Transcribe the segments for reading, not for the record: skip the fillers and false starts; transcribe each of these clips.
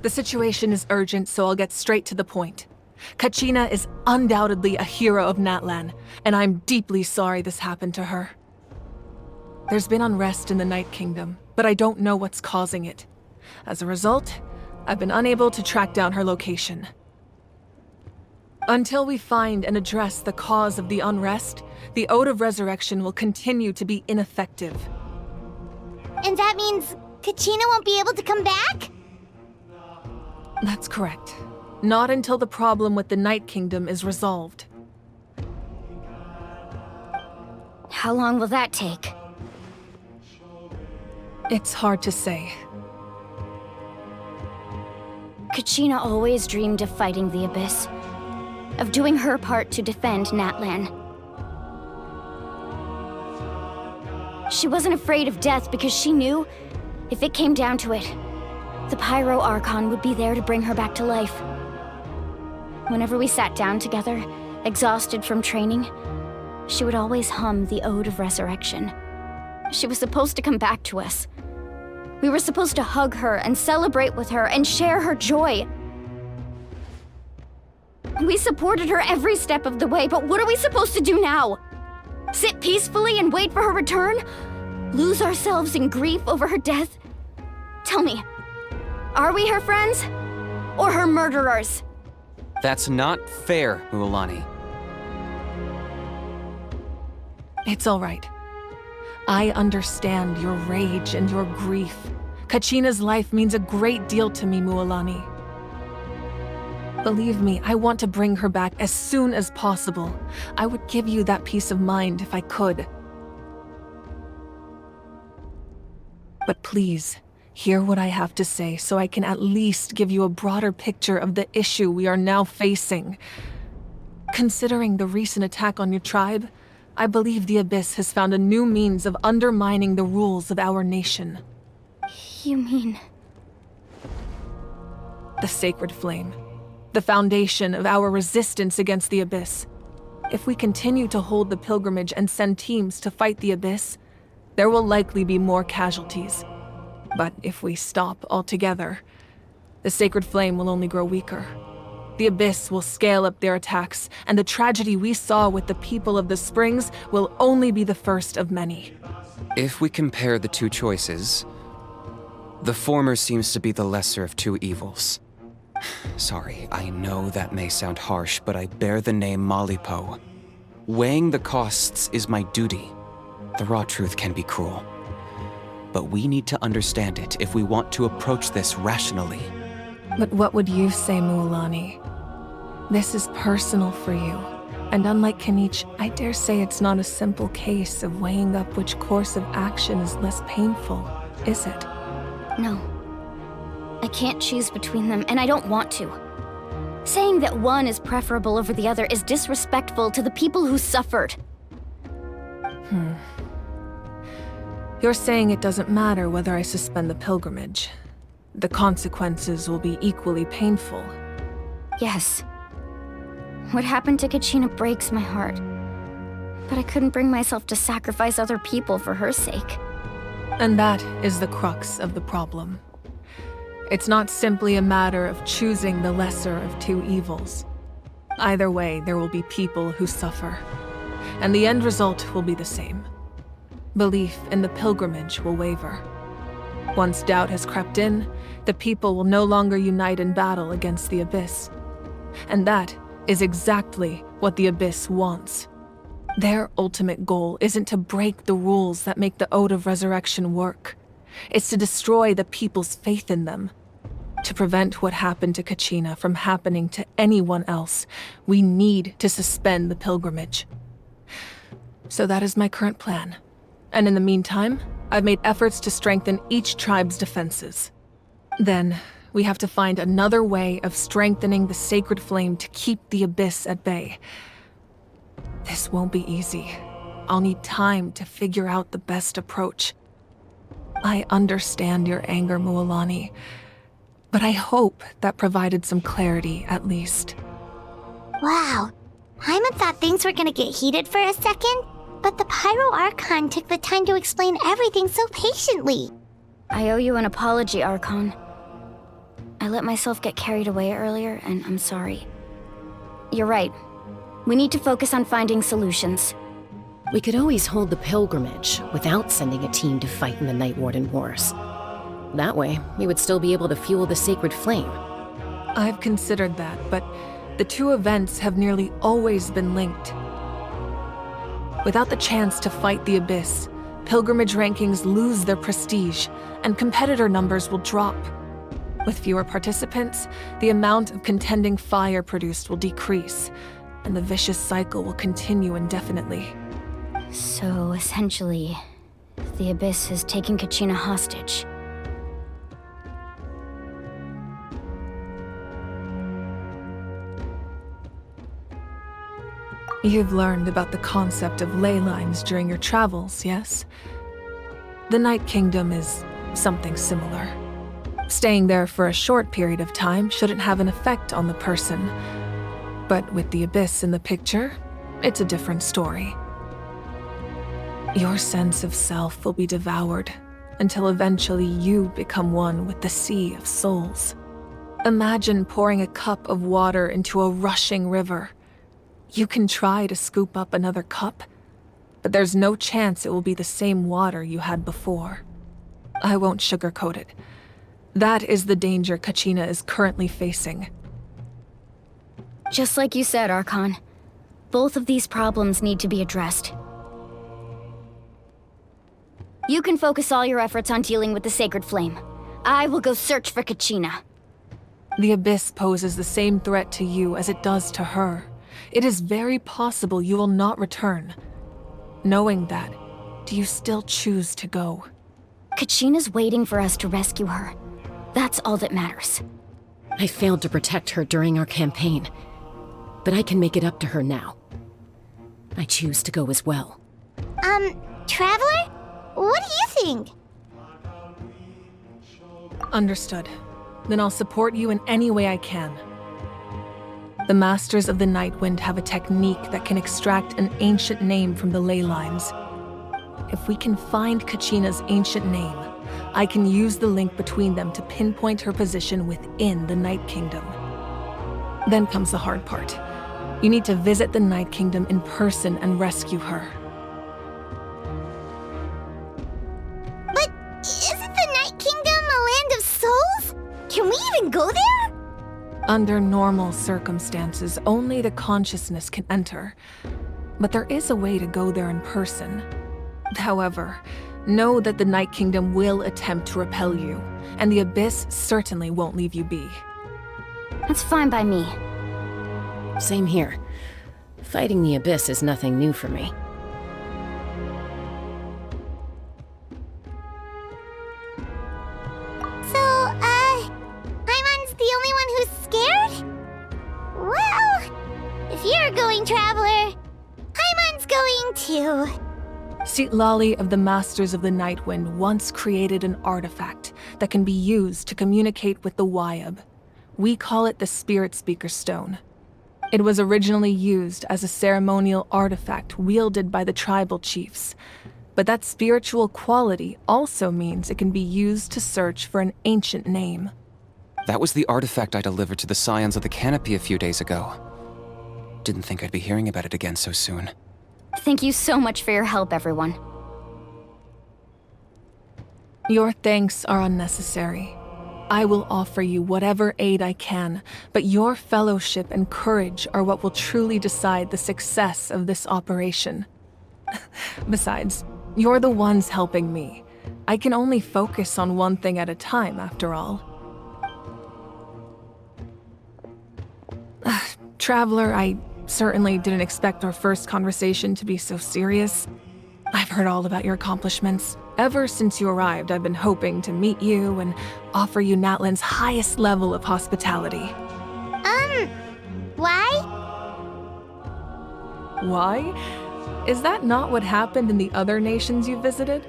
The situation is urgent, so I'll get straight to the point. Kachina is undoubtedly a hero of Natlan, and I'm deeply sorry this happened to her. There's been unrest in the Night Kingdom, but I don't know what's causing it. As a result, I've been unable to track down her location. Until we find and address the cause of the unrest, the Ode of Resurrection will continue to be ineffective. And that means Kachina won't be able to come back? That's correct. Not until the problem with the Night Kingdom is resolved. How long will that take? It's hard to say. Kachina always dreamed of fighting the Abyss, of doing her part to defend Natlan. She wasn't afraid of death because she knew, if it came down to it, the Pyro Archon would be there to bring her back to life. Whenever we sat down together, exhausted from training, she would always hum the Ode of Resurrection. She was supposed to come back to us. We were supposed to hug her and celebrate with her and share her joy. We supported her every step of the way, but what are we supposed to do now? Sit peacefully and wait for her return? Lose ourselves in grief over her death? Tell me, are we her friends? Or her murderers? That's not fair, Mualani. It's all right. I understand your rage and your grief. Kachina's life means a great deal to me, Mualani. Believe me, I want to bring her back as soon as possible. I would give you that peace of mind if I could. But please, hear what I have to say so I can at least give you a broader picture of the issue we are now facing. Considering the recent attack on your tribe, I believe the Abyss has found a new means of undermining the rules of our nation. You mean... The Sacred Flame. The foundation of our resistance against the Abyss. If we continue to hold the pilgrimage and send teams to fight the Abyss, there will likely be more casualties. But if we stop altogether, the Sacred Flame will only grow weaker. The Abyss will scale up their attacks, and the tragedy we saw with the people of the Springs will only be the first of many. If we compare the two choices, the former seems to be the lesser of two evils. Sorry, I know that may sound harsh, but I bear the name Malipo. Weighing the costs is my duty. The raw truth can be cruel. But we need to understand it if we want to approach this rationally. But what would you say, Mualani? This is personal for you. And unlike Kanich, I dare say it's not a simple case of weighing up which course of action is less painful, is it? No. I can't choose between them, and I don't want to. Saying that one is preferable over the other is disrespectful to the people who suffered. You're saying it doesn't matter whether I suspend the pilgrimage. The consequences will be equally painful. Yes. What happened to Kachina breaks my heart. But I couldn't bring myself to sacrifice other people for her sake. And that is the crux of the problem. It's not simply a matter of choosing the lesser of two evils. Either way, there will be people who suffer. And the end result will be the same. Belief in the pilgrimage will waver. Once doubt has crept in, the people will no longer unite in battle against the Abyss. And that is exactly what the Abyss wants. Their ultimate goal isn't to break the rules that make the Ode of Resurrection work. It's to destroy the people's faith in them. To prevent what happened to Kachina from happening to anyone else, we need to suspend the pilgrimage. So that is my current plan. And in the meantime, I've made efforts to strengthen each tribe's defenses. Then, we have to find another way of strengthening the Sacred Flame to keep the Abyss at bay. This won't be easy. I'll need time to figure out the best approach. I understand your anger, Mualani, but I hope that provided some clarity, at least. Wow. Hyman thought things were gonna get heated for a second, but the Pyro Archon took the time to explain everything so patiently. I owe you an apology, Archon. I let myself get carried away earlier, and I'm sorry. You're right. We need to focus on finding solutions. We could always hold the pilgrimage without sending a team to fight in the Night Warden Wars. That way, we would still be able to fuel the sacred flame. I've considered that, but the two events have nearly always been linked. Without the chance to fight the Abyss, pilgrimage rankings lose their prestige, and competitor numbers will drop. With fewer participants, the amount of contending fire produced will decrease, and the vicious cycle will continue indefinitely. So, essentially, the Abyss has taken Kachina hostage. You've learned about the concept of ley lines during your travels, yes? The Night Kingdom is something similar. Staying there for a short period of time shouldn't have an effect on the person. But with the Abyss in the picture, it's a different story. Your sense of self will be devoured until eventually you become one with the sea of souls. Imagine pouring a cup of water into a rushing river. You can try to scoop up another cup, but there's no chance it will be the same water you had before. I won't sugarcoat it. That is the danger Kachina is currently facing. Just like you said, Archon. Both of these problems need to be addressed. You can focus all your efforts on dealing with the Sacred Flame. I will go search for Kachina. The Abyss poses the same threat to you as it does to her. It is very possible you will not return. Knowing that, do you still choose to go? Kachina's waiting for us to rescue her. That's all that matters. I failed to protect her during our campaign, but I can make it up to her now. I choose to go as well. Traveler? What do you think? Understood. Then I'll support you in any way I can. The Masters of the Nightwind have a technique that can extract an ancient name from the ley lines. If we can find Kachina's ancient name, I can use the link between them to pinpoint her position within the Night Kingdom. Then comes the hard part. You need to visit the Night Kingdom in person and rescue her. But isn't the Night Kingdom a land of souls? Can we even go there? Under normal circumstances, only the consciousness can enter. But there is a way to go there in person. However, know that the Night Kingdom will attempt to repel you, and the Abyss certainly won't leave you be. That's fine by me. Same here. Fighting the Abyss is nothing new for me. So, Paimon's the only one who's scared? Well, if you're going, Traveler, Paimon's going too. Citlali of the Masters of the Nightwind once created an artifact that can be used to communicate with the Wyab. We call it the Spirit Speaker Stone. It was originally used as a ceremonial artifact wielded by the tribal chiefs, but that spiritual quality also means it can be used to search for an ancient name. That was the artifact I delivered to the Scions of the Canopy a few days ago. Didn't think I'd be hearing about it again so soon. Thank you so much for your help, everyone. Your thanks are unnecessary. I will offer you whatever aid I can, but your fellowship and courage are what will truly decide the success of this operation. Besides, you're the ones helping me. I can only focus on one thing at a time, after all. Traveler, I certainly didn't expect our first conversation to be so serious. I've heard all about your accomplishments. Ever since you arrived, I've been hoping to meet you and offer you Natlan's highest level of hospitality. Why? Why? Is that not what happened in the other nations you visited?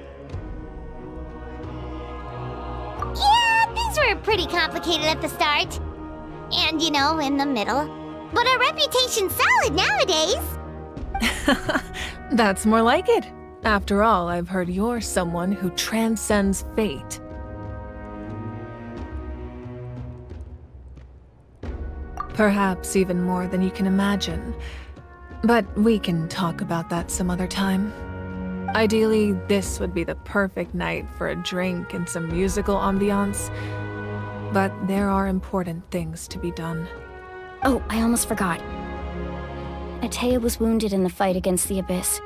Yeah, things were pretty complicated at the start. And, in the middle. But our reputation's solid nowadays. That's more like it. After all, I've heard you're someone who transcends fate. Perhaps even more than you can imagine. But we can talk about that some other time. Ideally, this would be the perfect night for a drink and some musical ambiance. But there are important things to be done. Oh, I almost forgot. Atea was wounded in the fight against the Abyss.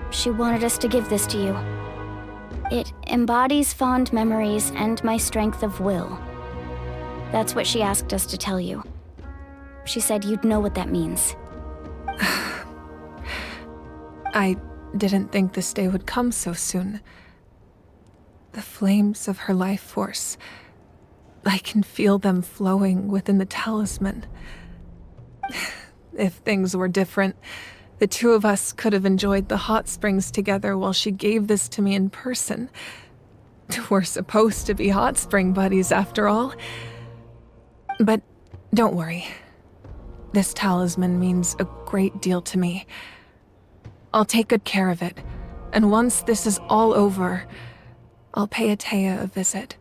She wanted us to give this to you. It embodies fond memories and my strength of will. That's what she asked us to tell you. She said you'd know what that means. I didn't think this day would come so soon. The flames of her life force. I can feel them flowing within the talisman. If things were different, the two of us could have enjoyed the hot springs together while she gave this to me in person. We're supposed to be hot spring buddies after all. But don't worry. This talisman means a great deal to me. I'll take good care of it, and once this is all over, I'll pay Atea a visit.